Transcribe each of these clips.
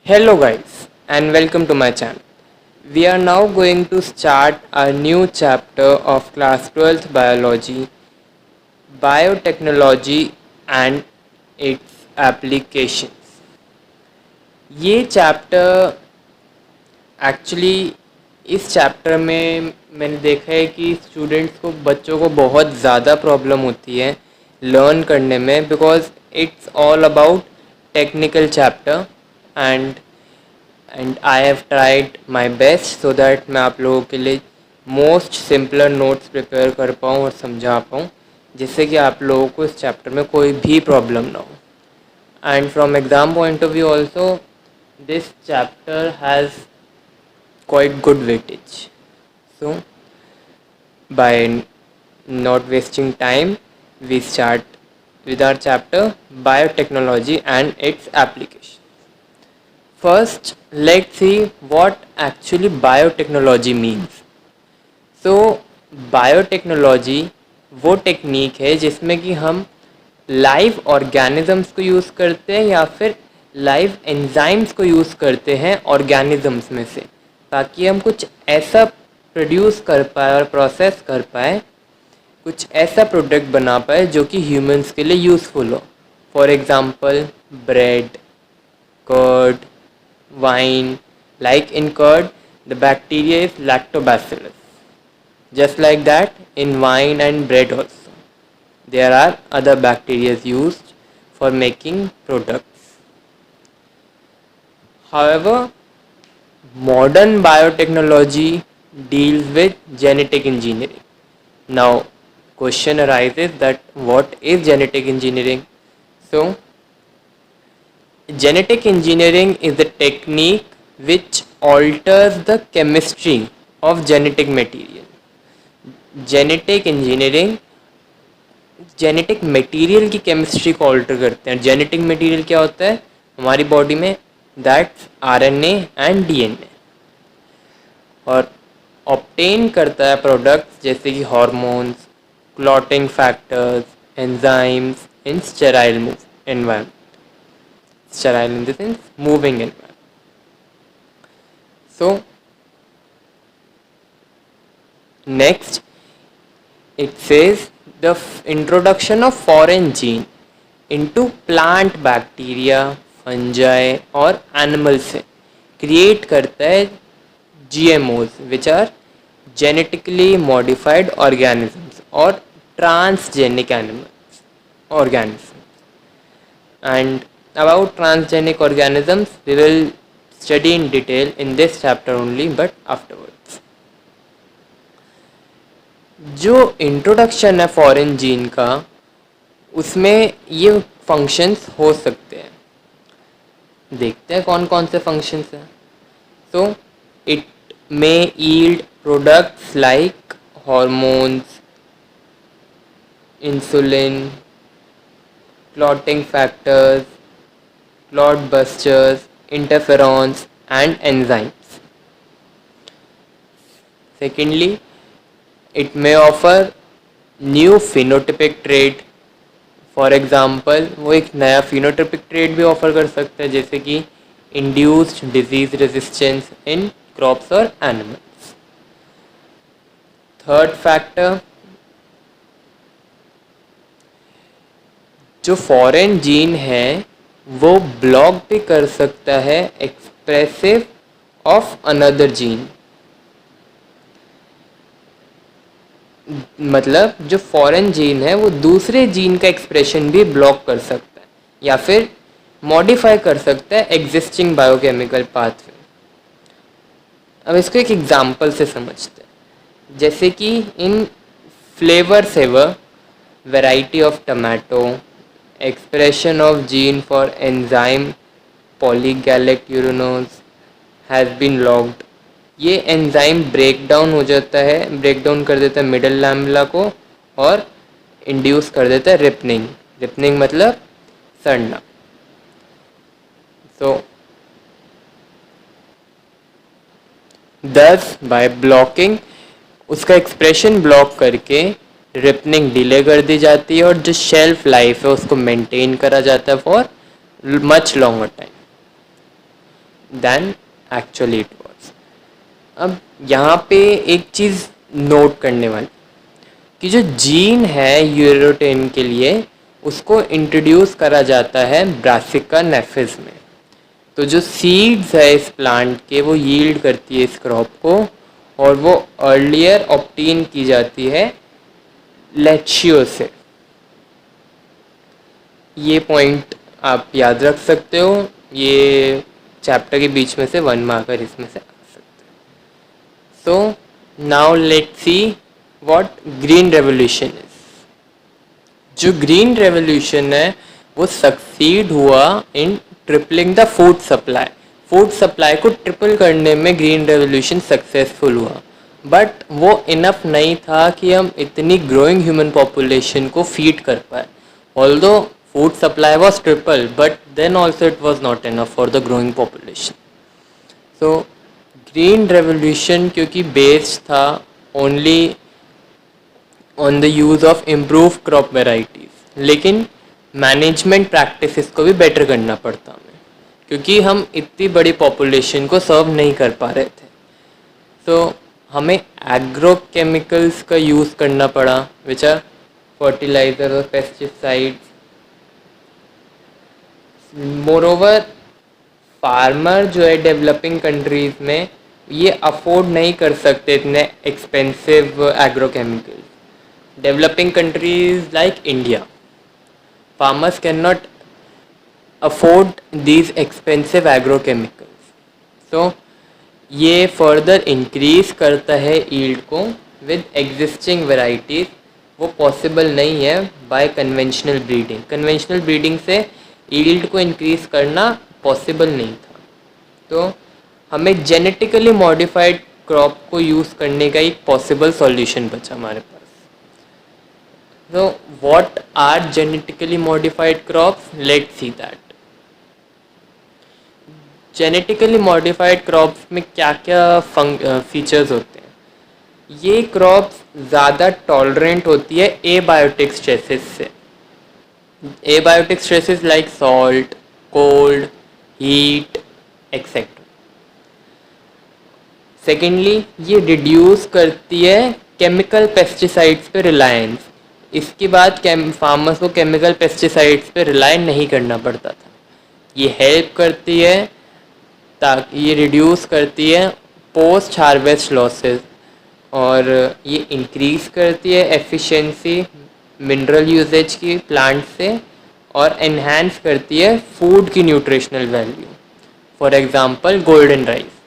Hello guys and welcome to my channel. We are now going to start a new chapter of class 12th biology, biotechnology and its applications. ये chapter actually इस chapter में मैंने देखा है कि students को बच्चों को बहुत ज़्यादा प्रॉब्लम होती है लर्न करने में because it's all about technical chapter and I have tried my best so that मैं आप लोगों के लिए मोस्ट सिंपलर नोट्स प्रिपेयर कर पाऊँ और समझा पाऊँ जिससे कि आप लोगों को इस चैप्टर में कोई भी प्रॉब्लम ना हो and from exam point of view also this chapter has quite good weightage. So by not wasting time, we start with our chapter biotechnology and its application. First, let's see what actually biotechnology means. So biotechnology वो technique है जिसमें कि हम live organisms को use करते हैं या फिर लाइव एंजाइम्स को यूज़ करते हैं ऑर्गेनिजम्स में से ताकि हम कुछ ऐसा प्रोड्यूस कर पाए और प्रोसेस कर पाए, कुछ ऐसा प्रोडक्ट बना पाए जो कि ह्यूमंस के लिए यूज़फुल हो. For example bread, curd, wine. Like in curd the bacteria is lactobacillus. Just like that, in wine and bread also, there are other bacteria used for making products. However, modern biotechnology deals with genetic engineering. Now, question arises that what is genetic engineering? So, genetic engineering is the technique which alters the chemistry of genetic material. Genetic engineering genetic material की chemistry को alter करते हैं. Genetic material क्या होता है हमारी body में? That's RNA and DNA. और ऑब्टेन करता है प्रोडक्ट्स जैसे कि hormones, clotting factors, enzymes in sterile environment. Sterile in the sense moving environment. So next it says the introduction of foreign gene into plant bacteria, fungi और animal से create करता है GMOs which are genetically modified organisms or transgenic organisms. And about transgenic organisms we will study in detail in this chapter only but afterwards. जो introduction है foreign gene का उसमें ये functions हो सकते हैं. देखते हैं कौन कौन से फंक्शंस हैं. So it may yield products like hormones, insulin, clotting factors, clot busters, interferons and enzymes. Secondly, it may offer new phenotypic trait. For example वो एक नया फिनोटिपिक ट्रेट भी ऑफर कर सकता है जैसे कि induced disease resistance in crops और एनिमल्स. थर्ड फैक्टर, जो फॉरेन जीन है वो ब्लॉक भी कर सकता है एक्सप्रेसिव ऑफ अनदर जीन. मतलब जो फॉरेन जीन है वो दूसरे जीन का एक्सप्रेशन भी ब्लॉक कर सकता है या फिर मॉडिफाई कर सकता है एग्जिस्टिंग बायोकेमिकल पाथवे. अब इसको एक एग्जांपल से समझते हैं. जैसे कि in Flavr Savr variety of tomato, expression of gene for enzyme polygalacturonase has been locked. ये एंजाइम ब्रेक डाउन हो जाता है, ब्रेक डाउन कर देता है मिडल लैमेला को और इंड्यूस कर देता है रिपनिंग. रिपनिंग मतलब सड़ना. सो दस बाय ब्लॉकिंग उसका एक्सप्रेशन ब्लॉक करके रिपनिंग डिले कर दी जाती है और जो शेल्फ लाइफ है उसको मेंटेन करा जाता है for much longer time. than actually it was. अब यहाँ पे एक चीज़ नोट करने वाली कि जो जीन है यूरोटेन के लिए उसको इंट्रोड्यूस करा जाता है ब्रासिका नेफिस में। तो जो सीड्स है इस प्लांट के वो यील्ड करती है इस क्रॉप को, और वो अर्लियर ऑब्टेन की जाती है लेचियो से। ये पॉइंट आप याद रख सकते हो, ये चैप्टर के बीच में से 1 मार्कर इसमें से आ सकते हैं। So now let's see what green revolution is. जो ग्रीन रेवोल्यूशन है वो सक्सीड हुआ इन tripling the food supply. Food supply को ट्रिपल करने में ग्रीन रेवोल्यूशन सक्सेसफुल हुआ, बट वो इनफ नहीं था कि हम इतनी ग्रोइंग ह्यूमन पॉपुलेशन को फीड कर पाए। Although food supply was triple, but then also it was not enough for the growing population. So green revolution क्योंकि based था only on the use of improved crop varieties, लेकिन management practices को भी better करना पड़ता हमें, क्योंकि हम इतनी बड़ी पॉपुलेशन को सर्व नहीं कर पा रहे थे। तो हमें एग्रो केमिकल्स का यूज़ करना पड़ा, विच आर फर्टिलाइजर और पेस्टिसाइड्स। मोरोवर फार्मर जो है डेवलपिंग कंट्रीज़ में ये अफोर्ड नहीं कर सकते इतने expensive agrochemicals. Developing countries like India, farmers can not afford these expensive agrochemicals. So ये फर्दर इंक्रीज करता है यील्ड को विद एग्जिस्टिंग वेराइटीज़। वो पॉसिबल नहीं है by conventional breeding. Conventional breeding से यील्ड को इंक्रीज करना पॉसिबल नहीं था, तो हमें जेनेटिकली मॉडिफाइड क्रॉप को यूज़ करने का एक पॉसिबल सॉल्यूशन बचा हमारे पास। तो what are genetically modified crops, let's see that. Genetically modified crops में क्या क्या फीचर्स होते हैं। ये क्रॉप्स ज़्यादा टॉलरेंट होती है एबायोटिक स्ट्रेसेस से। Abiotic stresses like salt, cold, heat etcetera. Secondly ये रिड्यूस करती है केमिकल पेस्टिसाइड्स पे रिलायंस। इसके बाद फार्मर्स को केमिकल पेस्टिसाइड्स पे रिलाय नहीं करना पड़ता था। ये हेल्प करती है ताकि ये रिड्यूस करती है पोस्ट हार्वेस्ट लॉसेस, और ये इंक्रीज करती है एफिशिएंसी मिनरल यूजेज की प्लांट से, और एनहांस करती है फूड की nutritional value. For example golden rice.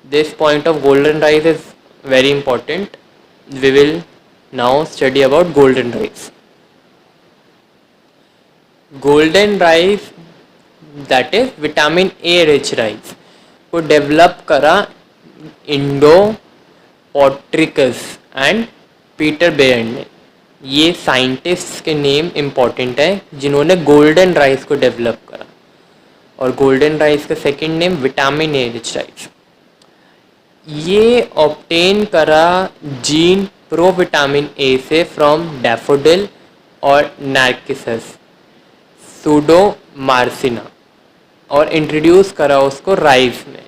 This point of golden rice is very important. We will now study about golden rice. Golden rice that is vitamin A rich rice को develop करा Ingo Potrykus and Peter Beyer ने। ये scientists के name important है जिन्होंने golden rice को develop करा, और गोल्डन राइस का second name vitamin A rich rice. ये ऑब्टेन करा जीन प्रो विटामिन ए से फ्रॉम डैफोडिल और नार्किसस सूडोमार्सिना, और इंट्रोड्यूस करा उसको राइस में।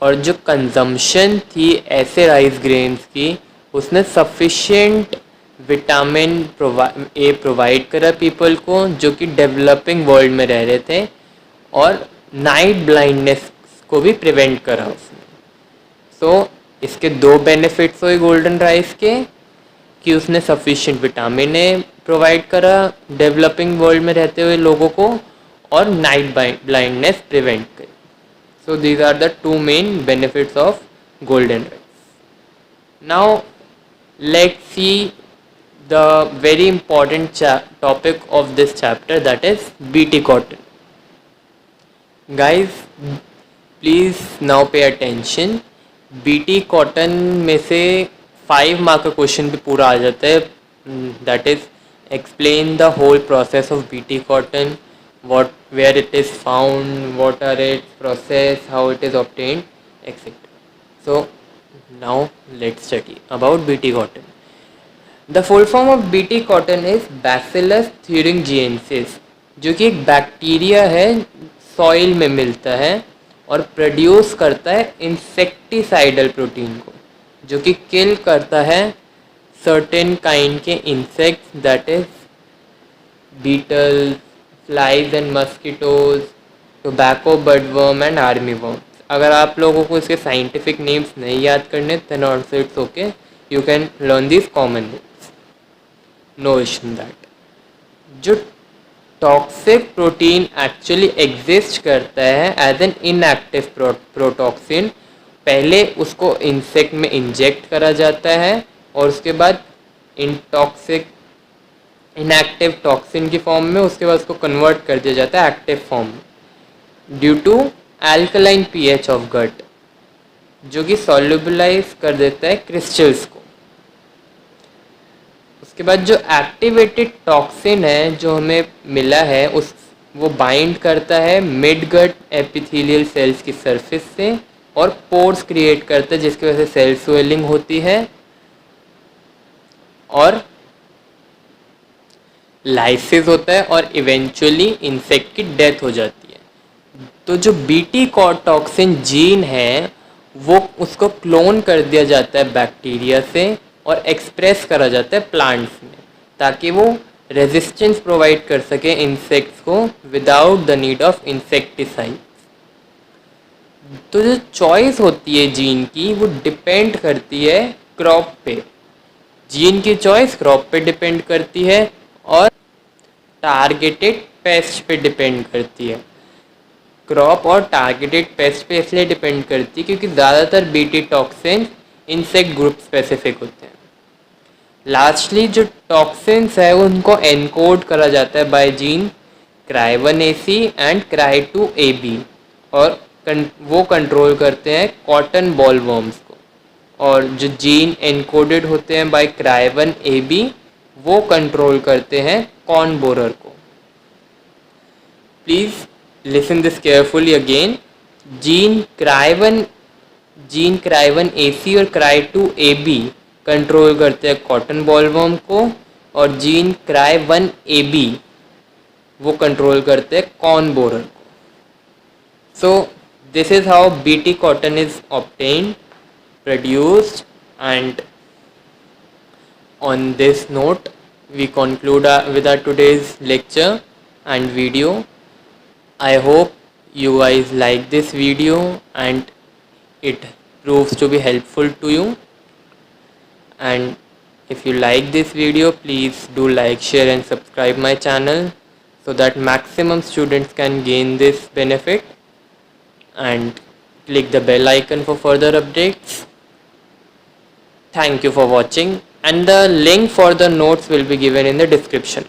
और जो कंजम्पशन थी ऐसे राइस ग्रेन्स की, उसने सफिशिएंट विटामिन ए प्रोवाइड करा पीपल को जो कि डेवलपिंग वर्ल्ड में रह रहे थे, और नाइट ब्लाइंडनेस को भी प्रिवेंट करा उसने। सो इसके दो बेनिफिट्स हुए गोल्डन राइस के कि उसने सफिशिएंट विटामिन ए प्रोवाइड करा डेवलपिंग वर्ल्ड में रहते हुए लोगों को, और नाइट ब्लाइंडनेस प्रिवेंट करी। So these are the two main benefits of golden rice. Now let's see the very important topic of this chapter, that is BT cotton. Guys, please now pay attention. BT cotton में से 5 mark का question भी पूरा आ जाता है। That is explain the whole process of BT cotton, where it is found, what are its process, how it is obtained, etc. So now let's study about BT cotton. The full form of BT cotton is Bacillus thuringiensis, जो कि एक bacteria है, soil में मिलता है और produce करता है इंसेक्टिसाइडल प्रोटीन को, जो कि किल करता है सर्टेन काइंड के insects, that is beetles, flies and mosquitoes, tobacco budworm and army worms. अगर आप लोगों को इसके साइंटिफिक नेम्स नहीं याद करने then also it's okay, you can learn this common names, no issue in that. जो टॉक्सिक प्रोटीन एक्चुअली एग्जिस्ट करता है एज एन इनएक्टिव प्रोटॉक्सिन, पहले उसको इंसेक्ट में इंजेक्ट करा जाता है और उसके बाद इनएक्टिव टॉक्सिन की फॉर्म में उसके बाद उसको कन्वर्ट कर दिया जाता है एक्टिव फॉर्म में due to alkaline pH of gut, जो कि सॉल्युबलाइज कर देता है क्रिस्टल्स को। उसके बाद जो एक्टिवेटेड टॉक्सिन है जो हमें मिला है वो बाइंड करता है मिड गट एपिथेलियल सेल्स की सरफेस से और पोर्स क्रिएट करता है, जिसकी वजह से सेल स्वेलिंग होती है और लाइसिस होता है और इवेंचुअली इंसेक्ट की डेथ हो जाती है। तो जो बीटी टॉक्सिन जीन है वो उसको क्लोन कर दिया जाता है बैक्टीरिया से और एक्सप्रेस करा जाता है प्लांट्स में, ताकि वो रेजिस्टेंस प्रोवाइड कर सके इंसेक्ट्स को without the need of insecticide. तो जो चॉइस होती है जीन की वो डिपेंड करती है क्रॉप पे, जीन की चॉइस क्रॉप पे डिपेंड करती है और टारगेटेड पेस्ट पे डिपेंड करती है। क्रॉप और टारगेटेड पेस्ट पे इसलिए डिपेंड करती है क्योंकि ज़्यादातर BT toxin insect group specific होते हैं। लास्टली जो टॉक्सिन्स है उनको एनकोड करा जाता है bye gene CRY1AC and CRY2AB और वो कंट्रोल करते हैं कॉटन बॉलवर्म्स को, और जो जीन एनकोडेड होते हैं बाय CRY1AB वो कंट्रोल करते हैं कॉर्न बोरर को। Please listen this carefully again. Gene CRY1AC और CRY2AB कंट्रोल करते हैं कॉटन बॉलवर्म को और जीन CRY1AB वो कंट्रोल करते हैं कॉर्न बोरर को। So this is how BT cotton is obtained, produced, and on this note we conclude with our today's lecture and video. I hope you guys like this video and it proves to be helpful to you. And if you like this video, please do like, share and subscribe my channel so that maximum students can gain this benefit, and click the bell icon for further updates. Thank you for watching, and the link for the notes will be given in the description.